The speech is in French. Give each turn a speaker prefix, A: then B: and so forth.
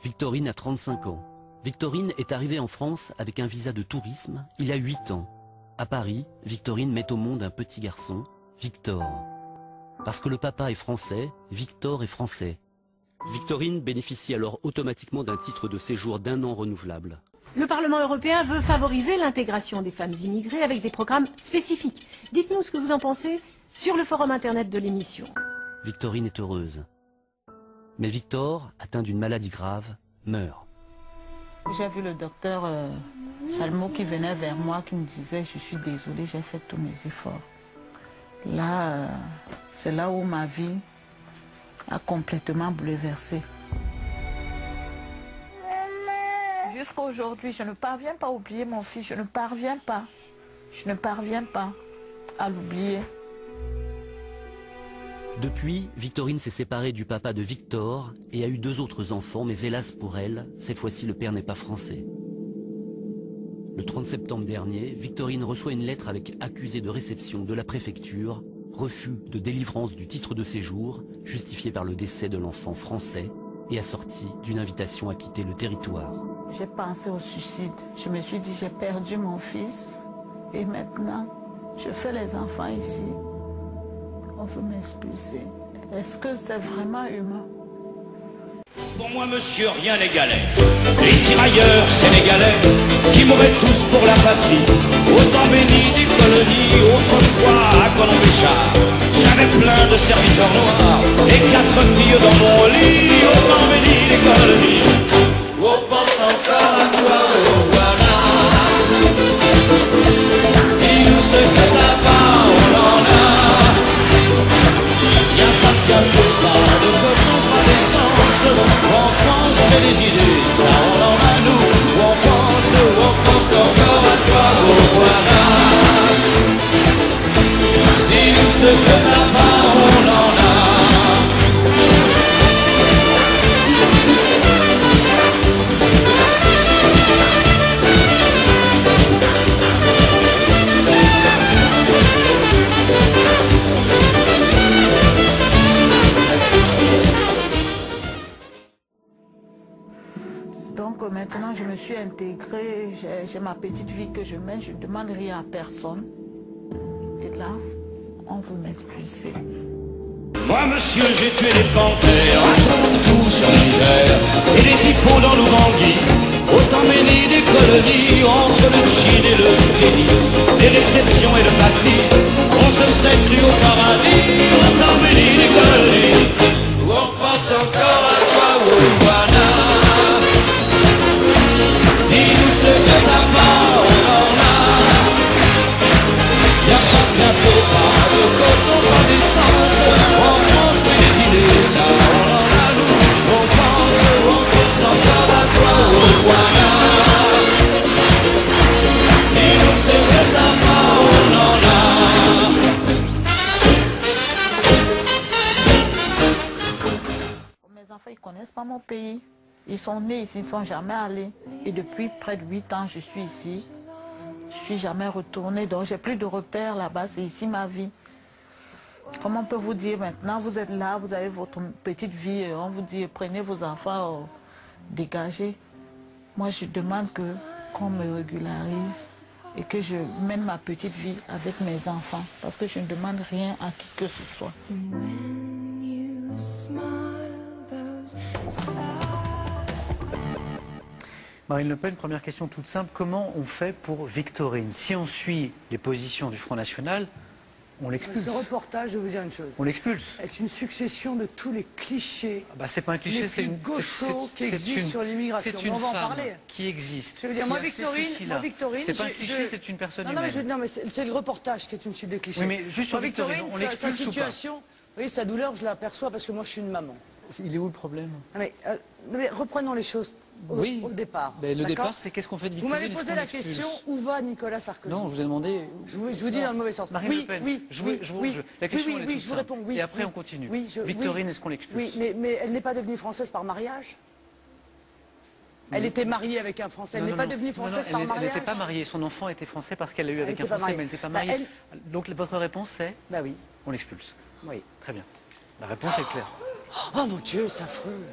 A: Victorine a 35 ans. Victorine est arrivée en France avec un visa de tourisme il y a 8 ans. À Paris, Victorine met au monde un petit garçon, Victor. Parce que le papa est français, Victor est français. Victorine bénéficie alors automatiquement d'un titre de séjour d'1 an renouvelable.
B: Le Parlement européen veut favoriser l'intégration des femmes immigrées avec des programmes spécifiques. Dites-nous ce que vous en pensez sur le forum internet de l'émission.
A: Victorine est heureuse. Mais Victor, atteint d'une maladie grave, meurt.
C: J'ai vu le docteur Chalmot qui venait vers moi, qui me disait « Je suis désolée, j'ai fait tous mes efforts ». Là, c'est là où ma vie a complètement bouleversé. Jusqu'à aujourd'hui, je ne parviens pas à oublier mon fils, je ne parviens pas à l'oublier.
A: Depuis, Victorine s'est séparée du papa de Victor et a eu 2 autres enfants, mais hélas pour elle, cette fois-ci le père n'est pas français. Le 30 septembre dernier, Victorine reçoit une lettre avec accusé de réception de la préfecture, refus de délivrance du titre de séjour, justifié par le décès de l'enfant français et assorti d'une invitation à quitter le territoire.
C: J'ai pensé au suicide. Je me suis dit, j'ai perdu mon fils et maintenant, je fais les enfants ici. On veut m'expulser. Est-ce que c'est vraiment humain?
D: Pour moi, monsieur, rien n'égalait. Les tirailleurs sénégalais qui mouraient tous pour la patrie. Autant béni des colonies, autrefois à Colomb-Béchard. J'avais plein de serviteurs noirs et 4 filles dans mon lit. Autant béni des colonies. On pense encore à toi, oh voilà. Dis-nous ce que t'as pas, on en a. Y'a pas de café, pas de coton, pas d'essence. En France, mais les idées, ça on en a nous. On pense encore à toi, oh voilà. Dis-nous ce que t'as pas, on en a.
C: Donc maintenant, je me suis intégrée, j'ai ma petite vie que je mène, je ne demande rien à personne. Et là, on veut m'expulser.
D: Moi, monsieur, j'ai tué les panthères à tout sur le Niger et les hippos dans l'Oubangui. Autant béni des colonies entre le Chine et le tennis, des réceptions et le pastis. On se serait cru au paradis. Autant béni des colonies. On pense encore à toi, Wana. Dis-nous ce que t'as pas, on en a. Y'a pas de café, pas de coton, pas d'essence. En France, mais les idées, ça on en a nous. On pense encore à toi, voilà. Dis-nous ce que t'as pas, on en a.
C: Mes enfants, ils connaissent pas mon pays. Ils sont nés ici, ils ne sont jamais allés. Et depuis près de 8 ans, je suis ici. Je ne suis jamais retournée, donc j'ai plus de repères là-bas. C'est ici ma vie. Comment on peut vous dire maintenant, vous êtes là, vous avez votre petite vie, on vous dit prenez vos enfants, dégagez. Moi, je demande qu'on me régularise et que je mène ma petite vie avec mes enfants. Parce que je ne demande rien à qui que ce soit.
E: Marine Le Pen, première question toute simple. Comment on fait pour Victorine? Si on suit les positions du Front National, on l'expulse.
F: Ce reportage, je vais vous dire une chose.
E: On l'expulse.
F: Est une succession de tous les clichés.
E: Bah, c'est pas un cliché, c'est une
F: gauchos qui existent sur l'immigration.
E: C'est une
F: on va en
E: femme
F: parler.
E: qui existe.
F: Je veux dire, moi, Victorine,
E: c'est pas un cliché, c'est une personne humaine.
F: Non, mais c'est le reportage qui est une suite de clichés.
E: Oui, mais juste sur Victorine, on
F: sa
E: l'expulse ou pas?
F: situation, oui, sa douleur, je l'aperçois parce que moi, je suis une maman.
E: Il est où le problème?
F: Non, mais reprenons les choses au départ.
E: Mais le départ, c'est qu'est-ce qu'on fait de
F: Vous
E: Victorine?
F: m'avez posé la question, où va Nicolas Sarkozy?
E: Non, je vous ai demandé...
F: Je vous dis dans le mauvais sens.
E: Marine Le Pen, la question est toute
F: je vous réponds,
E: simple. Et après, on continue.
F: Oui,
E: Victorine, est-ce qu'on l'expulse?
F: Oui, mais elle n'est pas devenue française par mariage? Elle était mariée avec un Français. Elle n'est pas devenue française par mariage?
E: Elle n'était pas mariée. Son enfant était français parce qu'elle l'a eu avec un Français, mais elle n'était pas mariée. Donc votre réponse, c'est?
F: Bah oui.
E: On l'expulse.
F: Oui.
E: Très bien. La réponse est claire.
F: Oh mon Dieu, c'est affreux.